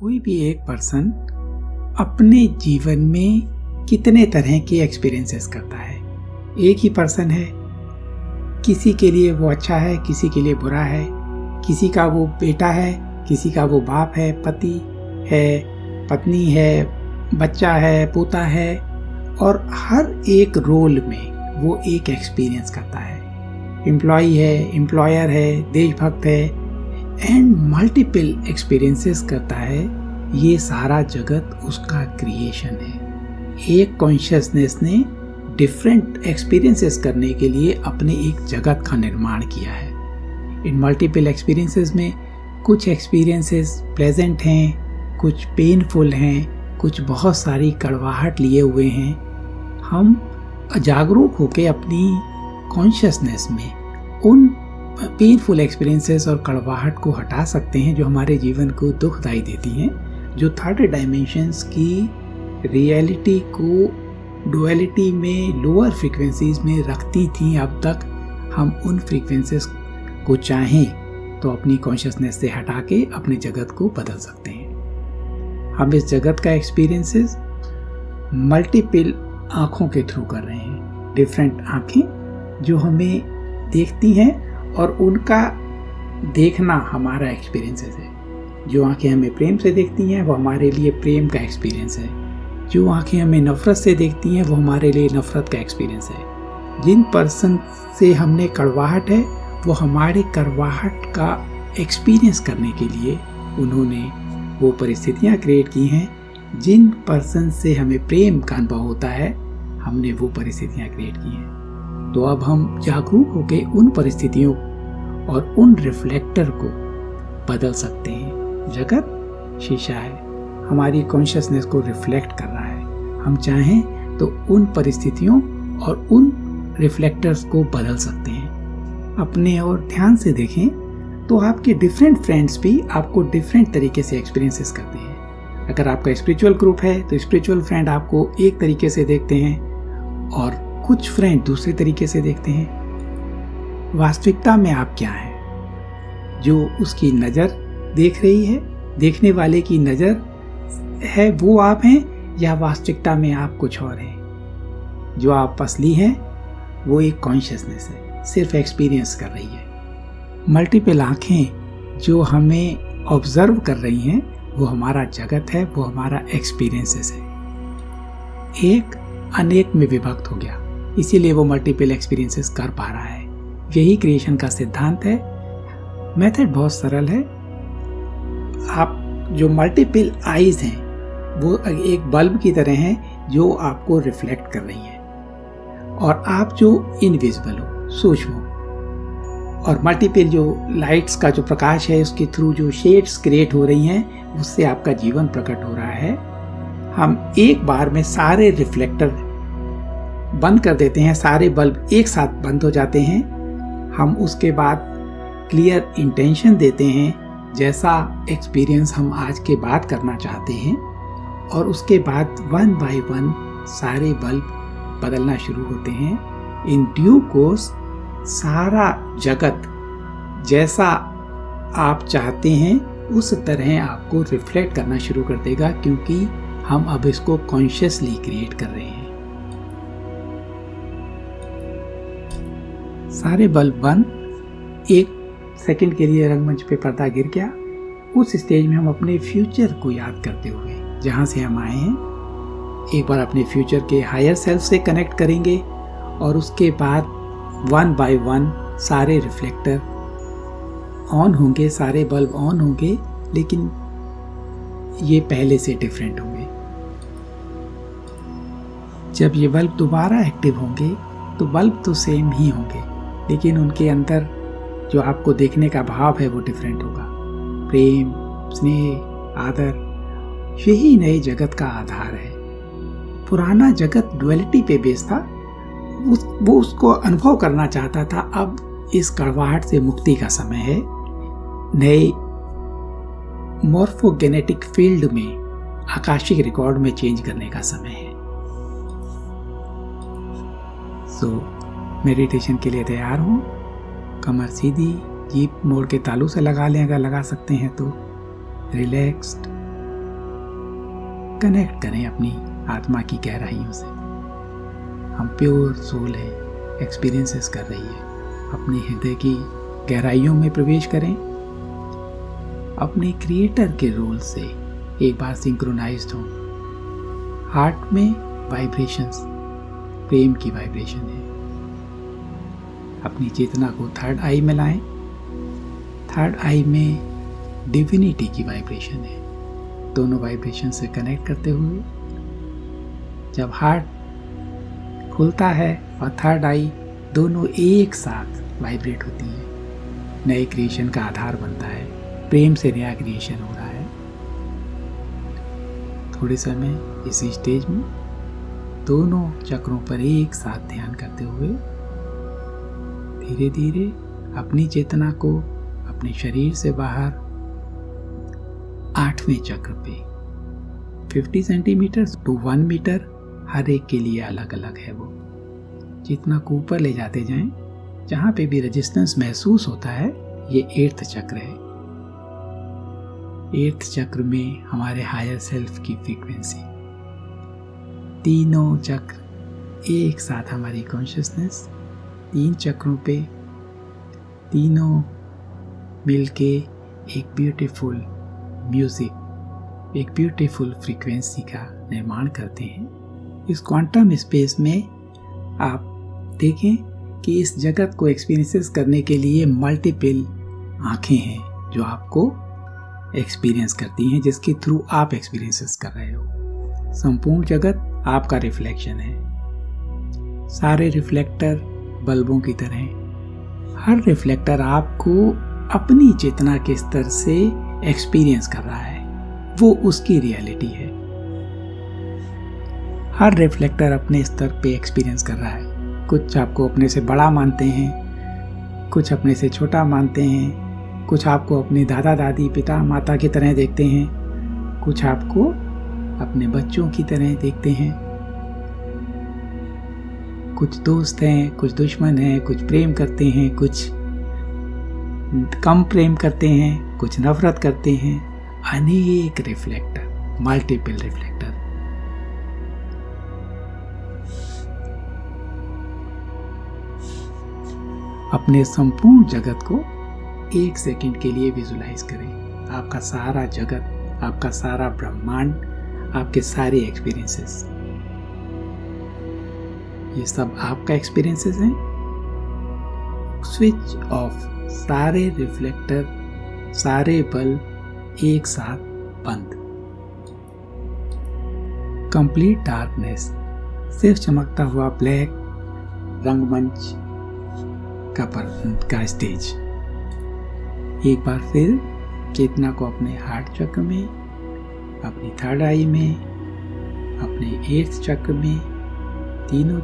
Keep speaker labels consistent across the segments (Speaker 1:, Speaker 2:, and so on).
Speaker 1: कोई भी एक पर्सन अपने जीवन में कितने तरह के एक्सपीरियंसेस करता है। एक ही पर्सन है, किसी के लिए वो अच्छा है, किसी के लिए बुरा है, किसी का वो बेटा है, किसी का वो बाप है, पति है, पत्नी है, बच्चा है, पोता है, और हर एक रोल में वो एक एक्सपीरियंस करता है। एम्प्लॉई है, एम्प्लॉयर है, देशभक्त है, एंड मल्टीपल एक्सपीरियंसेस करता है। ये सारा जगत उसका क्रिएशन है। एक कॉन्शियसनेस ने डिफरेंट एक्सपीरियंसेस करने के लिए अपने एक जगत का निर्माण किया है। इन मल्टीपल एक्सपीरियंसेस में कुछ एक्सपीरियंसेस प्लेजेंट हैं, कुछ पेनफुल हैं, कुछ बहुत सारी कड़वाहट लिए हुए हैं। हम जागरूक होकर अपनी कॉन्शियसनेस में उन पेनफुल एक्सपीरियंसेस और कड़वाहट को हटा सकते हैं जो हमारे जीवन को दुखदाई देती हैं, जो थर्ड डायमेंशंस की रियलिटी को डुअलिटी में लोअर फ्रीक्वेंसीज में रखती थी अब तक। हम उन फ्रीक्वेंसीज को चाहें तो अपनी कॉन्शियसनेस से हटा के अपने जगत को बदल सकते हैं। हम इस जगत का एक्सपीरियंसेस मल्टीपल आँखों के थ्रू कर रहे हैं। डिफरेंट आँखें जो हमें देखती हैं और उनका देखना हमारा एक्सपीरियंसेस है। जो आंखें हमें प्रेम से देखती हैं वो हमारे लिए प्रेम का एक्सपीरियंस है। जो आंखें हमें नफ़रत से देखती हैं वो हमारे लिए नफ़रत का एक्सपीरियंस है। जिन पर्सन से हमने कड़वाहट है वो हमारे कड़वाहट का एक्सपीरियंस करने के लिए उन्होंने वो परिस्थितियाँ क्रिएट की हैं। जिन पर्सन से हमें प्रेम का अनुभव होता है हमने वो परिस्थितियाँ क्रिएट की हैं। तो अब हम जागरूक होकर उन परिस्थितियों और उन रिफ्लेक्टर को बदल सकते हैं। जगत शीशा है, हमारी कॉन्शियसनेस को रिफ्लेक्ट कर रहा है। हम चाहें तो उन परिस्थितियों और उन रिफ्लेक्टर्स को बदल सकते हैं। अपने और ध्यान से देखें तो आपके डिफरेंट फ्रेंड्स भी आपको डिफरेंट तरीके से एक्सपीरियंसेस करते हैं। अगर आपका स्पिरिचुअल ग्रुप है तो स्पिरिचुअल फ्रेंड आपको एक तरीके से देखते हैं और कुछ फ्रेंड दूसरे तरीके से देखते हैं। वास्तविकता में आप क्या हैं? जो उसकी नज़र देख रही है, देखने वाले की नज़र है वो आप हैं, या वास्तविकता में आप कुछ और हैं? जो आप असली हैं वो एक कॉन्शियसनेस है, सिर्फ एक्सपीरियंस कर रही है। मल्टीपल आँखें जो हमें ऑब्जर्व कर रही हैं वो हमारा जगत है, वो हमारा एक्सपीरियंसेस है। एक अनेक में विभक्त हो गया, इसीलिए वो मल्टीपल एक्सपीरियंसेस कर पा रहा है। यही क्रिएशन का सिद्धांत है। मेथड बहुत सरल है। आप जो मल्टीपल आईज हैं वो एक बल्ब की तरह हैं जो आपको रिफ्लेक्ट कर रही हैं, और आप जो इनविजिबल हो, सूक्ष्म हो, और मल्टीपल जो लाइट्स का जो प्रकाश है उसके थ्रू जो शेड्स क्रिएट हो रही हैं उससे आपका जीवन प्रकट हो रहा है। हम एक बार में सारे रिफ्लेक्टर बंद कर देते हैं, सारे बल्ब एक साथ बंद हो जाते हैं। हम उसके बाद क्लियर इंटेंशन देते हैं जैसा एक्सपीरियंस हम आज के बाद करना चाहते हैं, और उसके बाद वन बाय वन सारे बल्ब बदलना शुरू होते हैं। इन ड्यू कोर्स सारा जगत जैसा आप चाहते हैं उस तरह आपको रिफ्लेक्ट करना शुरू कर देगा, क्योंकि हम अब इसको कॉन्शियसली क्रिएट कर रहे हैं। सारे बल्ब बंद, एक सेकंड के लिए रंगमंच पे पर्दा गिर गया। उस स्टेज में हम अपने फ्यूचर को याद करते हुए जहाँ से हम आए हैं एक बार अपने फ्यूचर के हायर सेल्फ से कनेक्ट करेंगे, और उसके बाद वन बाय वन सारे रिफ्लेक्टर ऑन होंगे, सारे बल्ब ऑन होंगे, लेकिन ये पहले से डिफरेंट होंगे। जब ये बल्ब दोबारा एक्टिव होंगे तो बल्ब तो सेम ही होंगे, लेकिन उनके अंदर जो आपको देखने का भाव है वो डिफरेंट होगा। प्रेम, स्नेह, आदर, यही नए जगत का आधार है। पुराना जगत डुअलिटी पे बेस्ड था, वो उसको अनुभव करना चाहता था। अब इस कड़वाहट से मुक्ति का समय है। नए मॉर्फोजेनेटिक फील्ड में, आकाशिक रिकॉर्ड में चेंज करने का समय है। मेडिटेशन के लिए तैयार हूँ। कमर सीधी, जीप मोड़ के तालू से लगा लें अगर लगा सकते हैं तो। रिलैक्स्ड, कनेक्ट करें अपनी आत्मा की गहराइयों से। हम प्योर सोल है, एक्सपीरियंसेस कर रही है। अपने हृदय की गहराइयों में प्रवेश करें, अपने क्रिएटर के रोल से एक बार सिंक्रोनाइज्ड हों। हार्ट में वाइब्रेशंस प्रेम की वाइब्रेशन है। अपनी चेतना को थर्ड आई में लाएं। थर्ड आई में डिविनिटी की वाइब्रेशन है। दोनों वाइब्रेशन से कनेक्ट करते हुए जब हार्ट खुलता है और थर्ड आई दोनों एक साथ वाइब्रेट होती है, नए क्रिएशन का आधार बनता है। प्रेम से नया क्रिएशन हो रहा है। थोड़े समय इसी स्टेज में दोनों चक्रों पर एक साथ ध्यान करते हुए धीरे धीरे अपनी चेतना को अपने शरीर से बाहर 8वें चक्र पे 50 सेंटीमीटर टू 1 मीटर हर एक के लिए अलग अलग है। वो चेतना को ऊपर ले जाते जाएं। जहाँ पे भी रेजिस्टेंस महसूस होता है, ये 8th चक्र है। 8th चक्र में हमारे हायर सेल्फ की फ्रीक्वेंसी। तीनों चक्र एक साथ हमारी कॉन्शियसनेस 3 चक्रों पे तीनों मिलके एक ब्यूटीफुल म्यूजिक, एक ब्यूटीफुल फ्रीक्वेंसी का निर्माण करते हैं। इस क्वांटम स्पेस में आप देखें कि इस जगत को एक्सपीरियंसेस करने के लिए मल्टीपल आँखें हैं जो आपको एक्सपीरियंस करती हैं, जिसके थ्रू आप एक्सपीरियंसेस कर रहे हो। संपूर्ण जगत आपका रिफ्लेक्शन है। सारे रिफ्लेक्टर बल्बों की तरह, हर रिफ्लेक्टर आपको अपनी चेतना के स्तर से एक्सपीरियंस कर रहा है। वो उसकी रियलिटी है। हर रिफ्लेक्टर अपने स्तर पे एक्सपीरियंस कर रहा है। कुछ आपको अपने से बड़ा मानते हैं, कुछ अपने से छोटा मानते हैं, कुछ आपको अपने दादा दादी पिता माता की तरह देखते हैं, कुछ आपको अपने बच्चों की तरह देखते हैं। कुछ दोस्त हैं, कुछ दुश्मन हैं, कुछ प्रेम करते हैं, कुछ कम प्रेम करते हैं, कुछ नफरत करते हैं। अनेक रिफ्लेक्टर, मल्टीपल रिफ्लेक्टर। अपने संपूर्ण जगत को 1 सेकंड के लिए विजुलाइज करें। आपका सारा जगत, आपका सारा ब्रह्मांड, आपके सारे एक्सपीरियंसेस, ये सब आपका एक्सपीरियंसेस हैं। Switch off. सारे रिफ्लेक्टर, सारे बल्ब एक साथ बंद। Complete darkness. सिर्फ चमकता हुआ ब्लैक रंगमंच का स्टेज। एक बार फिर चेतना को अपने हार्ट चक्र में, अपनी थर्ड आई में, अपने 8th चक्र में, तीनों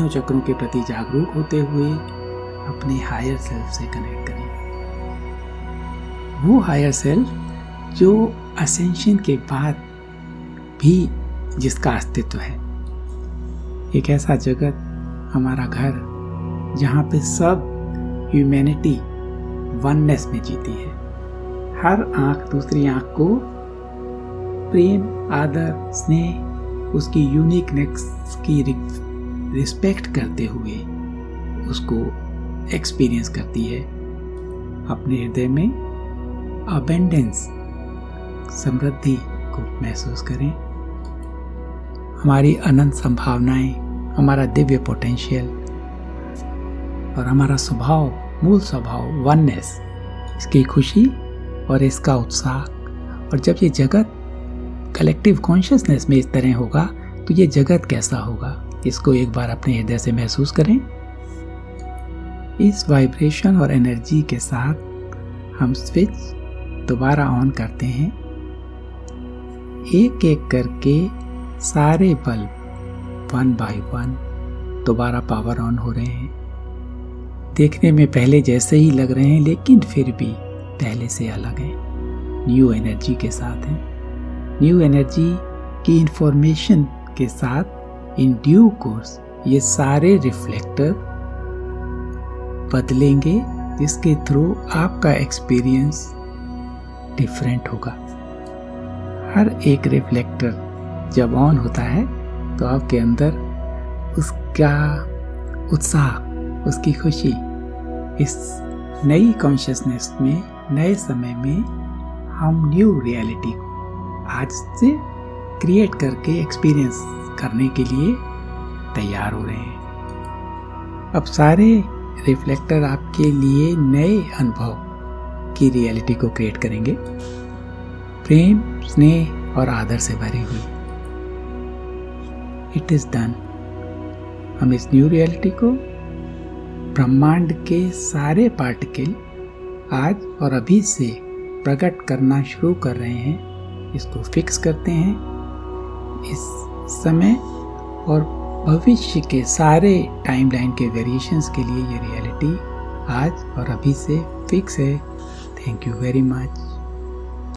Speaker 1: चक्रों के प्रति जागरूक होते हुए अपने हायर सेल्फ से कनेक्ट करें। वो हायर सेल्फ जो असेंशन के बाद भी जिसका अस्तित्व है। एक ऐसा जगत, हमारा घर, जहाँ पे सब ह्यूमैनिटी वननेस में जीती है। हर आँख दूसरी आँख को प्रेम, आदर, स्नेह, उसकी यूनिकनेस की रिस्पेक्ट करते हुए उसको एक्सपीरियंस करती है। अपने हृदय में अबेंडेंस, समृद्धि को महसूस करें। हमारी अनंत संभावनाएं, हमारा दिव्य पोटेंशियल और हमारा स्वभाव, मूल स्वभाव वननेस, इसकी खुशी और इसका उत्साह। और जब ये जगत कलेक्टिव कॉन्शियसनेस में इस तरह होगा तो ये जगत कैसा होगा, इसको एक बार अपने हृदय से महसूस करें। इस वाइब्रेशन और एनर्जी के साथ हम स्विच दोबारा ऑन करते हैं। एक एक करके सारे बल्ब 1 by 1 दोबारा पावर ऑन हो रहे हैं। देखने में पहले जैसे ही लग रहे हैं, लेकिन फिर भी पहले से अलग हैं। न्यू एनर्जी के साथ हैं। न्यू एनर्जी की इंफॉर्मेशन के साथ इन ड्यू कोर्स ये सारे रिफ्लेक्टर बदलेंगे, जिसके थ्रू आपका एक्सपीरियंस डिफरेंट होगा। हर एक रिफ्लेक्टर जब ऑन होता है तो आपके अंदर उसका उत्साह, उसकी खुशी, इस नई कॉन्शियसनेस में, नए समय में हम न्यू रियलिटी को आज से क्रिएट करके एक्सपीरियंस करने के लिए तैयार हो रहे हैं। अब सारे रिफ्लेक्टर आपके लिए नए अनुभव की रियलिटी को क्रिएट करेंगे, प्रेम, स्नेह और आदर से भरी हुई। It is done. हम इस न्यू रियलिटी को ब्रह्मांड के सारे पार्टिकल आज और अभी से प्रकट करना शुरू कर रहे हैं। इसको फिक्स करते हैं। इस समय और भविष्य के सारे टाइमलाइन के वेरिएशंस के लिए ये रियलिटी आज और अभी से फिक्स है। Thank you very much.